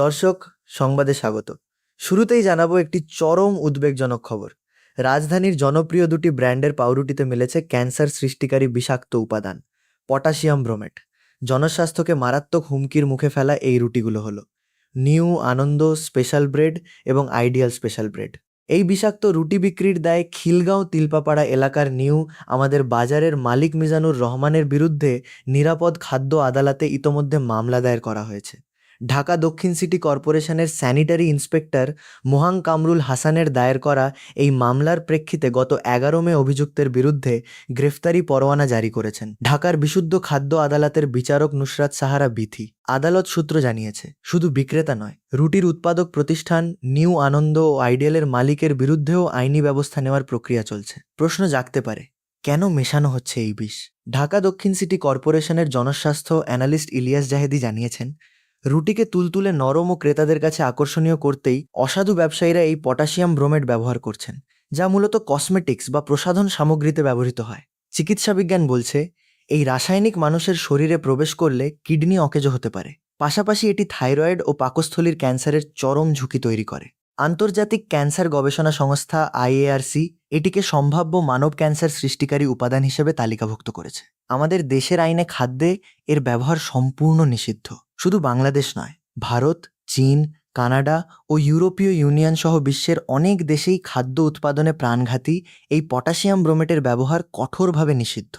দর্শক, সংবাদে স্বাগত। শুরুতেই জানাবো একটি চরম উদ্বেগজনক খবর। রাজধানীর জনপ্রিয় দুটি ব্র্যান্ডের পাউরুটিতে মিলেছে ক্যান্সার সৃষ্টিকারী বিষাক্ত উপাদান পটাশিয়াম ব্রোমেট। জনস্বাস্থ্যকে মারাত্মক হুমকির মুখে ফেলা এই রুটিগুলো হলো নিউ আনন্দ স্পেশাল ব্রেড এবং আইডিয়াল স্পেশাল ব্রেড। এই বিষাক্ত রুটি বিক্রির দায়ে খিলগাঁও তিলপাপাড়া এলাকার নিউ আমাদের বাজারের মালিক মিজানুর রহমানের বিরুদ্ধে নিরাপদ খাদ্য আদালতে ইতোমধ্যে মামলা দায়ের করা হয়েছে। ঢাকা দক্ষিণ সিটি কর্পোরেশনের স্যানিটারি ইন্সপেক্টর মোহাং কামরুল হাসানের দায়ের করা এই মামলার প্রেক্ষিতে গত ১১ মে অভিযুক্তের বিরুদ্ধে গ্রেফতারি পরোয়ানা জারি করেছেন ঢাকার বিশুদ্ধ খাদ্য আদালতের বিচারক নুসরাত সাহারা বিথি। আদালত সূত্র জানিয়েছে, শুধু বিক্রেতা নয়, রুটির উৎপাদক প্রতিষ্ঠান নিউ আনন্দ ও আইডিয়ালের মালিকের বিরুদ্ধেও আইনি ব্যবস্থা নেওয়ার প্রক্রিয়া চলছে। প্রশ্ন জাগতে পারে, কেন মেশানো হচ্ছে এই বিষ? ঢাকা দক্ষিণ সিটি কর্পোরেশনের জনস্বাস্থ্য অ্যানালিস্ট ইলিয়াস জাহেদি জানিয়েছেন, রুটিকে তুলতুলে নরম ও ক্রেতাদের কাছে আকর্ষণীয় করতেই অসাধু ব্যবসায়ীরা এই পটাশিয়াম ব্রোমেট ব্যবহার করছেন, যা মূলত কসমেটিক্স বা প্রসাধন সামগ্রীতে ব্যবহৃত হয়। চিকিৎসা বিজ্ঞান বলছে, এই রাসায়নিক মানুষের শরীরে প্রবেশ করলে কিডনি অকেজো হতে পারে। পাশাপাশি এটি থাইরয়েড ও পাকস্থলীর ক্যান্সারের চরম ঝুঁকি তৈরি করে। আন্তর্জাতিক ক্যান্সার গবেষণা সংস্থা আইএআরসি এটিকে সম্ভাব্য মানব ক্যান্সার সৃষ্টিকারী উপাদান হিসেবে তালিকাভুক্ত করেছে। আমাদের দেশের আইনে খাদ্যে এর ব্যবহার সম্পূর্ণ নিষিদ্ধ। শুধু বাংলাদেশ নয়, ভারত, চীন, কানাডা ও ইউরোপীয় ইউনিয়ন সহ বিশ্বের অনেক দেশেই খাদ্য উৎপাদনে প্রাণঘাতী এই পটাশিয়াম ব্রোমেটের ব্যবহার কঠোরভাবে নিষিদ্ধ।